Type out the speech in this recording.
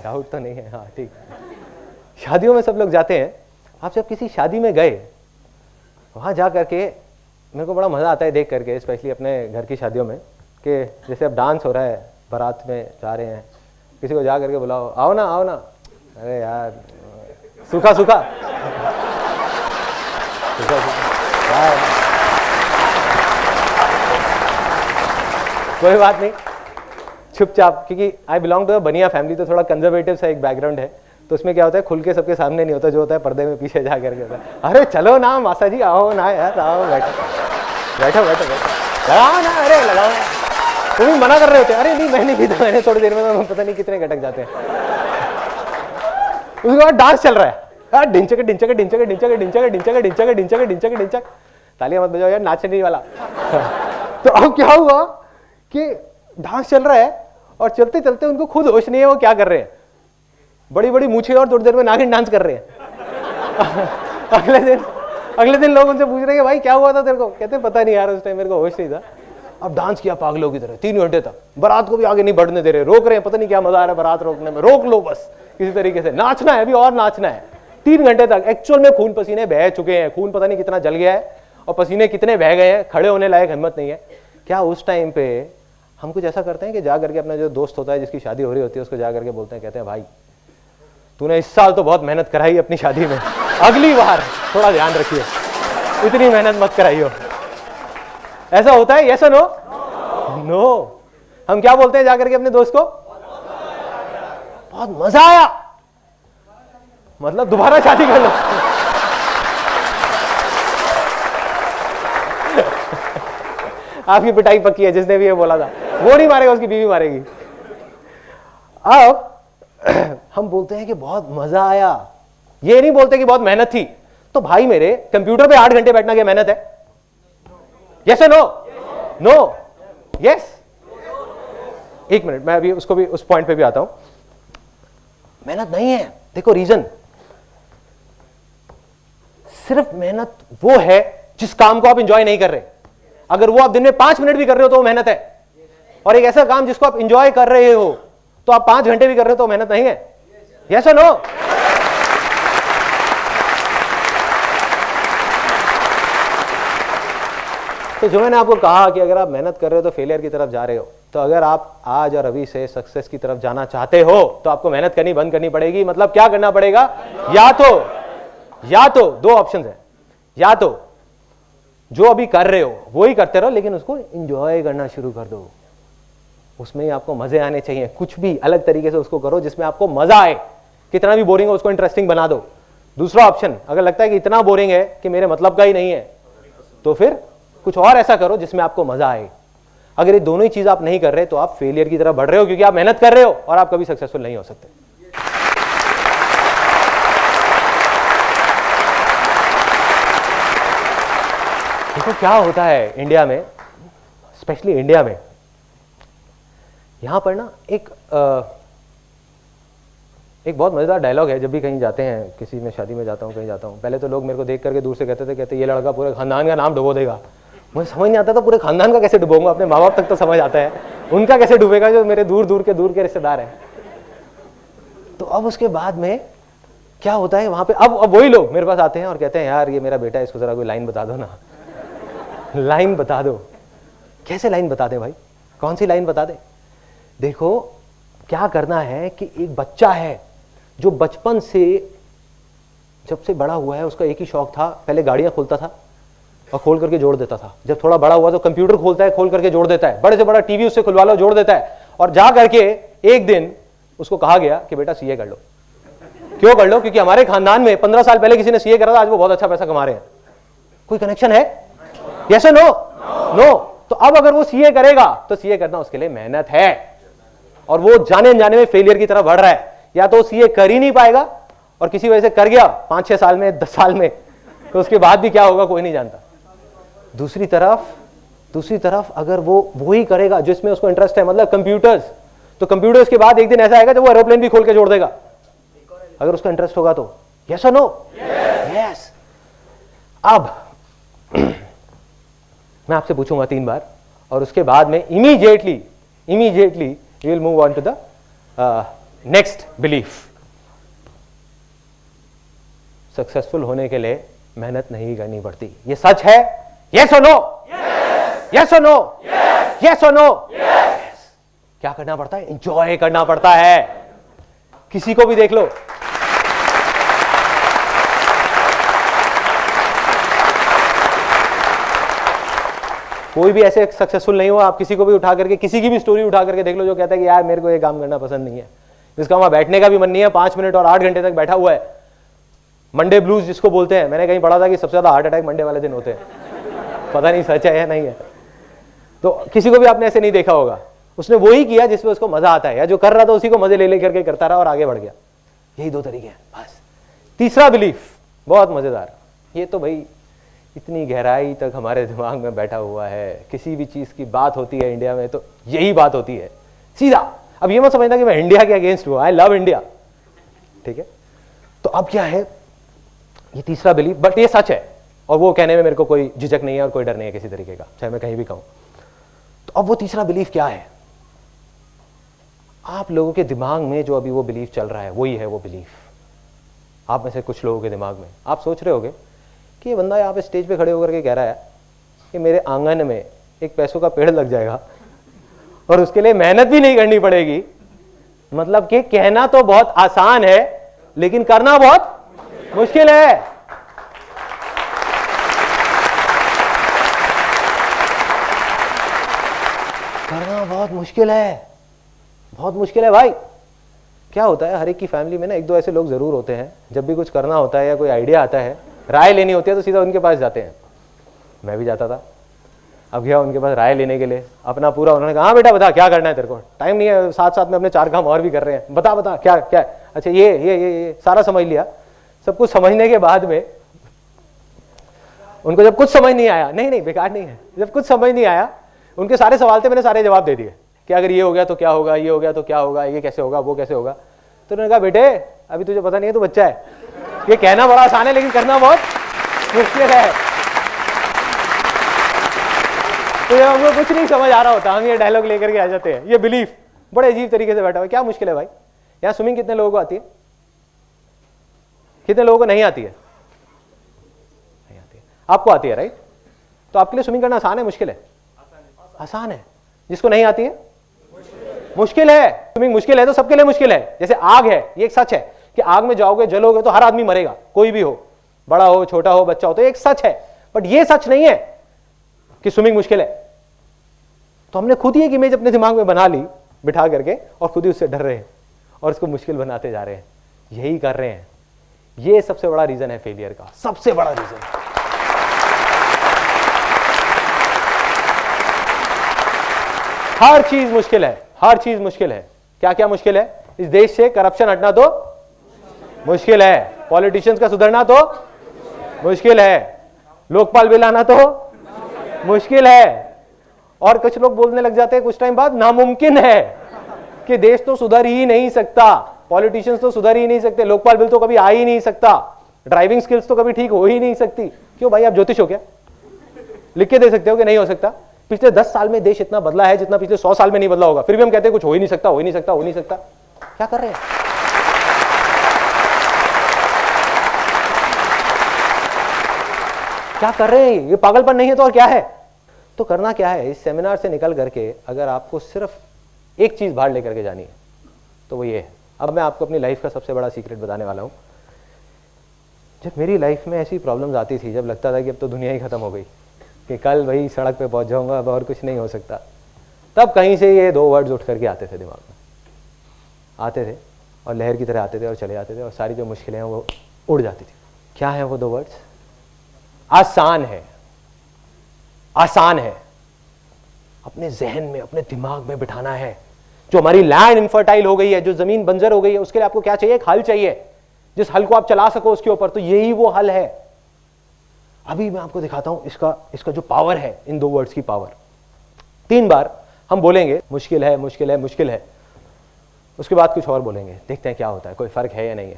Doubt तो नहीं है, हाँ ठीक। शादियों में सब लोग जाते हैं, आप जब किसी शादी में गए, वहाँ जा करके मेरे को बड़ा मज़ा आता है देख करके, स्पेशली अपने घर की शादियों में, कि जैसे अब डांस हो रहा है, बारात में जा रहे हैं, किसी को जा करके बुलाओ, आओ ना आओ ना, अरे यार सूखा सूखा कोई बात नहीं, चुपचाप, क्योंकि आई बिलोंग टू अ बनिया फैमिली, तो थोड़ा कंजर्वेटिव सा एक बैकग्राउंड है, तो उसमें क्या होता है खुल के सबके सामने नहीं होता, जो होता है पर्दे में पीछे जा करके होता है। अरे चलो ना मासा जी, आओ ना यार, आओ बैठो बैठो बैठो बैठो, लगाओ ना, अरे लगाओ ना, तुम ही मना कर रहे होते, अरे नहीं मैं नहीं पीता, मैंने थोड़ी देर में पता नहीं कितने घटक जाते हैं। उसके बाद डांस चल रहा है, ढिंचक ढिंचक ढिंचक ढिंचक ढिंचक ढिंचक ढिंचक ढिंचक ढिंचक ढिंचक, तालियां मत बजाओ यार, नाचने वाला। तो अब क्या हुआ कि डांस चल रहा है और चलते चलते उनको खुद होश नहीं है वो क्या कर रहे हैं, बड़ी बड़ी मूछें और थोड़ी देर में नागिन डांस कर रहे हैं। अगले दिन लोग उनसे पूछ रहे हैं भाई क्या हुआ था तेरे को, कहते पता नहीं यार, उस टाइम मेरे को होश नहीं था। अब डांस किया पागलों की तरह 3 घंटे तक, बारात को भी आगे नहीं बढ़ने दे रहे, रोक रहे हैं, पता नहीं क्या मजा आ रहा है बारात रोकने में, रोक लो बस किसी तरीके से, नाचना है अभी और नाचना है। 3 घंटे तक एक्चुअल में खून पसीने बह चुके हैं, खून पता नहीं कितना जल गया है और पसीने कितने बह गए हैं, खड़े होने लायक हिम्मत नहीं है। क्या उस टाइम पे हम कुछ ऐसा करते हैं कि जा करके अपना जो दोस्त होता है जिसकी शादी हो रही होती है उसको जा करके बोलते हैं, कहते हैं भाई तूने इस साल तो बहुत मेहनत कराई अपनी शादी में, अगली बार थोड़ा ध्यान रखिए, इतनी मेहनत मत कराइयो। ऐसा होता है, यस और नो? नो। हम क्या बोलते हैं जाकर के अपने दोस्त को, बहुत मजा आया, मतलब दोबारा शादी कर लो। आपकी पिटाई पक्की है, जिसने भी ये बोला था वो नहीं मारेगा, उसकी बीवी मारेगी। अब हम बोलते हैं कि बहुत मजा आया, ये नहीं बोलते कि बहुत मेहनत थी। तो भाई मेरे कंप्यूटर पे 8 घंटे बैठना क्या मेहनत है? यस या नो? नो? यस? एक मिनट, मैं अभी उसको भी उस पॉइंट पे भी आता हूं। मेहनत नहीं है, देखो रीजन, सिर्फ मेहनत वो है जिस काम को आप इंजॉय नहीं कर रहे। अगर वो आप दिन में 5 मिनट भी कर रहे हो तो वो मेहनत है, और एक ऐसा काम जिसको आप इंजॉय कर रहे हो तो आप 5 घंटे भी कर रहे हो तो मेहनत नहीं है। यस और नो? तो जो मैंने आपको कहा कि अगर आप मेहनत कर रहे हो तो फेलियर की तरफ जा रहे हो, तो अगर आप आज और अभी से सक्सेस की तरफ जाना चाहते हो तो आपको मेहनत करनी बंद करनी पड़ेगी। मतलब क्या करना पड़ेगा? या तो 2 ऑप्शन है, या तो जो अभी कर रहे हो वो ही करते रहो, लेकिन उसको एंजॉय करना शुरू कर दो, उसमें ही आपको मजे आने चाहिए। कुछ भी अलग तरीके से उसको करो जिसमें आपको मजा आए, कितना भी बोरिंग हो उसको इंटरेस्टिंग बना दो। दूसरा ऑप्शन, अगर लगता है कि इतना बोरिंग है कि मेरे मतलब का ही नहीं है, तो फिर कुछ और ऐसा करो जिसमें आपको मजा आए। अगर ये दोनों ही चीज आप नहीं कर रहे तो आप फेलियर की तरफ बढ़ रहे हो, क्योंकि आप मेहनत कर रहे हो और आप कभी सक्सेसफुल नहीं हो सकते। देखो क्या होता है इंडिया में, स्पेशली इंडिया में, यहां पर ना एक बहुत मजेदार डायलॉग है। जब भी कहीं जाते हैं, किसी में शादी में जाता हूं, कहीं जाता हूं, पहले तो लोग मेरे को देख करके दूर से कहते ये लड़का पूरे खानदान का नाम डुबो देगा। मुझे समझ नहीं आता था पूरे खानदान का कैसे डुबोऊंगा, अपने माँ बाप तक तो समझ आता है, उनका कैसे डूबेगा जो मेरे दूर के रिश्तेदार हैं। तो अब उसके बाद में क्या होता है वहां पे, अब वही लोग मेरे पास आते हैं और कहते हैं यार ये मेरा बेटा है, इसको जरा कोई लाइन बता दो ना, लाइन बता दो। कैसे लाइन बता दे भाई, कौन सी लाइन बता दे? देखो क्या करना है कि एक बच्चा है जो बचपन से जब से बड़ा हुआ है, उसका एक ही शौक था, पहले गाड़ियां खोलता था और खोल करके जोड़ देता था। जब थोड़ा बड़ा हुआ तो कंप्यूटर खोलता है, खोल करके जोड़ देता है, बड़े से बड़ा टीवी उससे खुलवा लो, जोड़ देता है। और जा करके एक दिन उसको कहा गया कि बेटा सीए कर लो। क्यों कर लो? क्योंकि हमारे खानदान में 15 साल पहले किसी ने सीए करा था, आज वो बहुत अच्छा पैसा कमा रहे हैं। कोई कनेक्शन है? यस और नो? नो। तो अब अगर वो सीए करेगा तो सीए करना उसके लिए मेहनत है, और वो जाने अनजाने में फेलियर की तरफ बढ़ रहा है। या तो सीए कर ही नहीं पाएगा, और किसी वजह से कर गया 5-6 साल में, 10 साल में, तो उसके बाद भी क्या होगा कोई नहीं जानता। दूसरी तरफ अगर वो ही करेगा जिसमें उसको इंटरेस्ट है, मतलब कंप्यूटर्स, तो कंप्यूटर्स के बाद एक दिन ऐसा आएगा जब वो एरोप्लेन भी खोल के जोड़ देगा, अगर उसका इंटरेस्ट होगा तो। यस और नो? यस। अब मैं आपसे पूछूंगा 3 बार, और उसके बाद में immediately we will move on to the next belief, successful होने के लिए मेहनत नहीं करनी पड़ती। ये सच है? यस और नो? यस और नो? यस और नो? क्या करना पड़ता है? एंजॉय करना पड़ता है। किसी को भी देख लो, कोई भी ऐसे सक्सेसफुल नहीं हुआ, आप किसी को भी उठा करके, किसी की भी स्टोरी उठा करके देख लो जो कहता है कि यार मेरे को ये काम करना पसंद नहीं है, जिसका वहां बैठने का भी मन नहीं है, 5 मिनट और 8 घंटे तक बैठा हुआ है। मंडे ब्लूज जिसको बोलते हैं, मैंने कहीं पढ़ा था कि सबसे ज्यादा हार्ट अटैक मंडे वाले दिन होते हैं। पता नहीं सच है या नहीं है। तो किसी को भी आपने ऐसे नहीं देखा होगा, उसने वही किया जिसमें उसको मजा आता है, या जो कर रहा था उसी को मजे ले ले करके करता रहा और आगे बढ़ गया। यही 2 तरीके हैं बस। तीसरा बिलीफ बहुत मजेदार, ये तो भाई इतनी गहराई तक हमारे दिमाग में बैठा हुआ है, किसी भी चीज की बात होती है इंडिया में तो यही बात होती है सीधा। अब ये मत समझना कि मैं इंडिया के अगेंस्ट हूं, आई लव इंडिया, ठीक है। तो अब क्या है, ये तीसरा बिलीफ, बट ये सच है और वो कहने में मेरे को कोई झिझक नहीं है और कोई डर नहीं है किसी तरीके का, चाहे मैं कहीं भी कहूं। तो अब वो तीसरा बिलीफ क्या है? आप लोगों के दिमाग में जो अभी वो बिलीफ चल रहा है वही है वो बिलीफ। आप में से कुछ लोगों के दिमाग में आप सोच रहे होगे कि ये बंदा यहाँ पे स्टेज पे खड़े होकर के कह रहा है कि मेरे आंगन में एक पैसों का पेड़ लग जाएगा और उसके लिए मेहनत भी नहीं करनी पड़ेगी। मतलब कि कहना तो बहुत आसान है लेकिन करना बहुत मुश्किल है। करना बहुत मुश्किल है, बहुत मुश्किल है भाई। क्या होता है, हर एक की फैमिली में ना 1-2 ऐसे लोग जरूर होते हैं, जब भी कुछ करना होता है या कोई आइडिया आता है, राय लेनी होती है तो सीधा उनके पास जाते हैं। मैं भी जाता था, अब गया उनके पास राय लेने के लिए, अपना पूरा, उन्होंने कहा हाँ बेटा बता क्या करना है, तेरे को टाइम नहीं है, साथ साथ में अपने 4 काम और भी कर रहे हैं, बता बता क्या क्या है? अच्छा ये सारा समझ लिया। सब कुछ समझने के बाद में उनको जब कुछ समझ नहीं आया, नहीं बेकार नहीं है, जब कुछ समझ नहीं आया, उनके सारे सवाल थे, मैंने सारे जवाब दे दिए कि अगर ये हो गया तो क्या होगा, ये हो गया तो क्या होगा, ये कैसे होगा, वो कैसे होगा। तो उन्होंने कहा बेटे अभी तुझे पता नहीं है, तू बच्चा है, ये कहना बड़ा आसान है लेकिन करना बहुत मुश्किल है। तो जब हमको कुछ नहीं समझ आ रहा होता, हम ये डायलॉग लेकर के आ जाते हैं। ये बिलीफ बड़े अजीब तरीके से बैठा हुआ है। क्या मुश्किल है भाई? यहाँ स्विमिंग कितने लोगों को आती है? कितने लोगों को नहीं आती है? नहीं आती है। आपको आती है राइट? तो आपके लिए स्विमिंग करना आसान है मुश्किल है? आसान है। जिसको नहीं आती है मुश्किल है। स्विमिंग मुश्किल है तो सबके लिए मुश्किल है। जैसे आग है, ये एक सच है कि आग में जाओगे जलोगे तो हर आदमी मरेगा, कोई भी हो, बड़ा हो छोटा हो बच्चा हो, तो एक सच है। बट ये सच नहीं है कि स्विमिंग मुश्किल है। तो हमने खुद ही एक इमेज अपने दिमाग में बना ली बिठा करके और खुद ही उससे डर रहे हैं और उसको मुश्किल बनाते जा रहे हैं। यही कर रहे हैं। ये सबसे बड़ा रीजन है फेलियर का, सबसे बड़ा रीजन। हर चीज मुश्किल है, हर चीज मुश्किल है। क्या क्या मुश्किल है? इस देश से करप्शन हटना तो मुश्किल है, पॉलिटिशियंस का सुधरना तो मुश्किल है, लोकपाल बिल आना तो मुश्किल है। और कुछ लोग बोलने लग जाते हैं कुछ टाइम बाद नामुमकिन है कि देश तो सुधर ही नहीं सकता, पॉलिटिशियंस तो सुधर ही नहीं सकते, लोकपाल बिल तो कभी आ ही नहीं सकता, ड्राइविंग स्किल्स तो कभी ठीक हो ही नहीं सकती। क्यों भाई, आप ज्योतिष हो क्या? लिख के दे सकते हो कि नहीं हो सकता? पिछले 10 साल में देश इतना बदला है जितना पिछले 100 साल में नहीं बदला होगा, फिर भी हम कहते हैं कुछ हो ही नहीं सकता, हो ही नहीं सकता, हो नहीं सकता। क्या कर रहे हैं? क्या कर रहे हैं? ये पागलपन नहीं है तो और क्या है? तो करना क्या है, इस सेमिनार से निकल करके अगर आपको सिर्फ एक चीज बाहर लेकर के जानी है तो वो ये है। अब मैं आपको अपनी लाइफ का सबसे बड़ा सीक्रेट बताने वाला हूं। जब मेरी लाइफ में ऐसी प्रॉब्लम्स आती थी, जब लगता था कि अब तो दुनिया ही खत्म हो गई, कि कल वही सड़क पे पहुंच जाऊंगा, अब और कुछ नहीं हो सकता, तब कहीं से ये 2 वर्ड्स उठ करके आते थे दिमाग में, आते थे और लहर की तरह आते थे और चले जाते थे और सारी जो मुश्किलें हैं वो उड़ जाती थी। क्या है वो 2 वर्ड्स? आसान है। आसान है। अपने जहन में, अपने दिमाग में बिठाना है। जो हमारी लैंड इनफर्टाइल हो गई है, जो जमीन बंजर हो गई है, उसके लिए आपको क्या चाहिए? एक हल चाहिए, जिस हल को आप चला सको उसके ऊपर। तो यही वो हल है। अभी मैं आपको दिखाता हूं इसका जो पावर है, इन 2 वर्ड्स की पावर। 3 बार हम बोलेंगे मुश्किल है, मुश्किल है, मुश्किल है, उसके बाद कुछ और बोलेंगे, देखते हैं क्या होता है, कोई फर्क है या नहीं है।